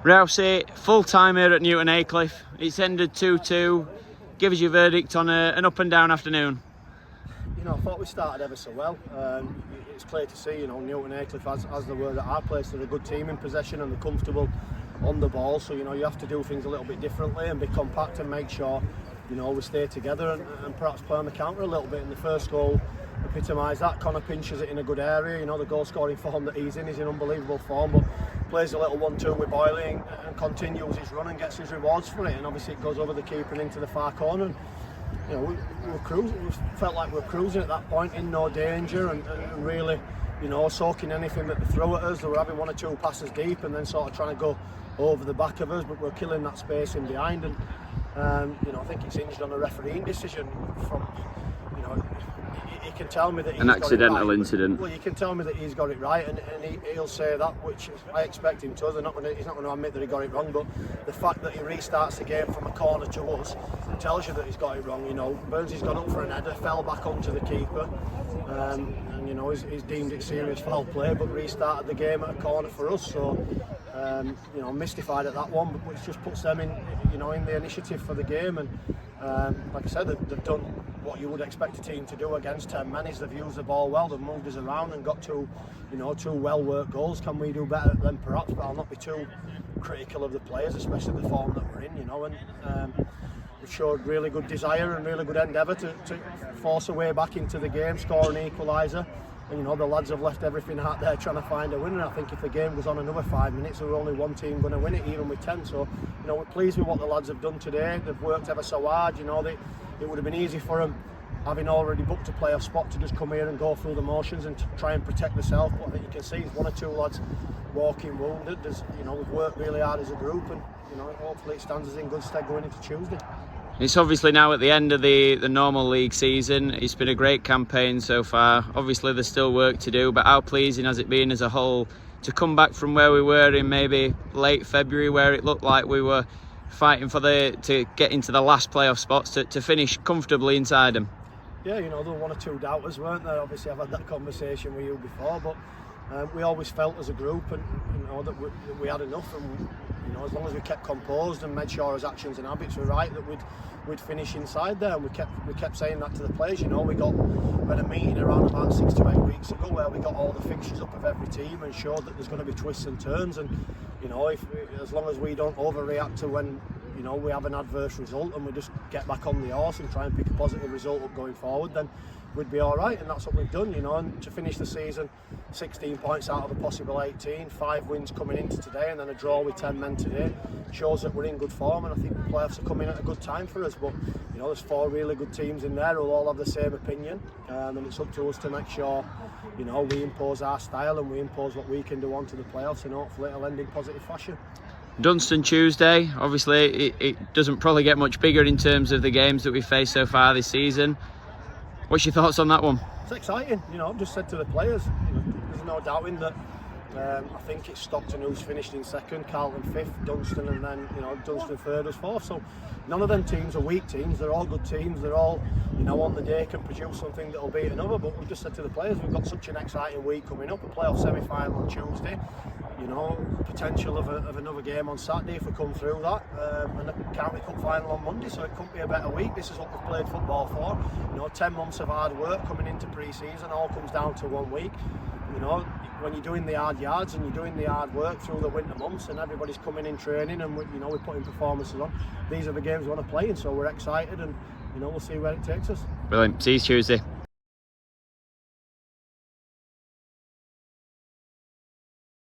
Rouse, full time here at Newton Aycliffe. It's ended 2-2. Give us your verdict on an up and down afternoon. You know, I thought we started ever so well. It's clear to see, you know, Newton Aycliffe, as they were at our place, they're a good team in possession and they're comfortable on the ball. So, you know, you have to do things a little bit differently and be compact and make sure, you know, we stay together and perhaps play on the counter a little bit. In the first goal epitomised that. Connor pinches it in a good area. You know, the goal scoring form that he's in unbelievable form, but plays a little 1-2 with Boyley and continues his run and gets his rewards for it. And obviously it goes over the keeper and into the far corner. And, you know, we were cruising. We felt like we were cruising at that point, in no danger and really, you know, soaking anything that they throw at us. They were having 1 or 2 passes deep and then sort of trying to go over the back of us, but we're killing that space in behind. And you know, I think it's hinged on a refereeing decision from, you know, he can tell me that he's an accidental got it right. Incident. Well, you can tell me that he's got it right, and he'll say that, which I expect him to. He's not going to admit that he got it wrong, but the fact that he restarts the game from a corner to us tells you that he's got it wrong. You know, Burnsy's gone up for an header, fell back onto the keeper, and you know, he's deemed it serious foul play, but restarted the game at a corner for us. So, you know, mystified at that one, but which just puts them in, you know, in the initiative for the game. And like I said, they've done what you would expect a team to do against 10 men. Is they've used the ball well, they've moved us around and got two well-worked goals. Can we do better than perhaps? But I'll not be too critical of the players, especially the form that we're in, you know. And we've showed really good desire and really good endeavour to force a way back into the game, score an equaliser. And, you know, the lads have left everything out there trying to find a winner. I think if the game goes on another 5 minutes, there's only one team going to win it, even with 10. So, you know, we're pleased with what the lads have done today. They've worked ever so hard. You know, it would have been easy for them, having already booked a playoff spot, to just come here and go through the motions and to try and protect themselves. But I think you can see 1 or 2 lads walking wounded. You know, we've worked really hard as a group, and, you know, hopefully it stands us in good stead going into Tuesday. It's obviously now at the end of the normal league season. It's been a great campaign so far. Obviously there's still work to do, but how pleasing has it been as a whole to come back from where we were in maybe late February, where it looked like we were fighting to get into the last playoff spots, to finish comfortably inside them? Yeah, you know, there were 1 or 2 doubters, weren't there? Obviously I've had that conversation with you before, but we always felt as a group, and you know, that we had enough, and you know, as long as we kept composed and made sure our actions and habits were right, that we'd finish inside there. And we kept saying that to the players. You know, we had a meeting around about 6 to 8 weeks ago where we got all the fixtures up of every team and showed that there's going to be twists and turns. And you know, as long as we don't overreact to when, you know, we have an adverse result, and we just get back on the horse and try and pick a positive result up going forward, then we'd be all right. And that's what we've done, you know. And to finish the season 16 points out of a possible 18, 5 wins coming into today, and then a draw with 10 men today, shows that we're in good form. And I think the playoffs are coming at a good time for us. But you know, there's 4 really good teams in there who'll all have the same opinion, and it's up to us to make sure, you know, we impose our style and we impose what we can do onto the playoffs, and hopefully it'll end in positive fashion. Dunstan Tuesday, obviously it doesn't probably get much bigger in terms of the games that we've faced so far this season. What's your thoughts on that one? It's exciting, you know. I've just said to the players, you know, there's no doubting that. I think it's Stockton who's finished in 2nd, Carlton 5th, Dunstan, and then, you know, Dunstan 3rd as 4th. So none of them teams are weak teams. They're all good teams. They're all, you know, on the day can produce something that'll beat another. But we've just said to the players, we've got such an exciting week coming up. A playoff semi-final on Tuesday. You know, potential of another game on Saturday if we come through that, and a County Cup final on Monday. So it couldn't be a better week. This is what we've played football for. You know, 10 months of hard work coming into pre-season, all comes down to 1 week. You know, when you're doing the hard yards and you're doing the hard work through the winter months, and everybody's coming in training, and you know, we're putting performances on. These are the games we want to play in, so we're excited, and you know, we'll see where it takes us. Brilliant. See you Tuesday.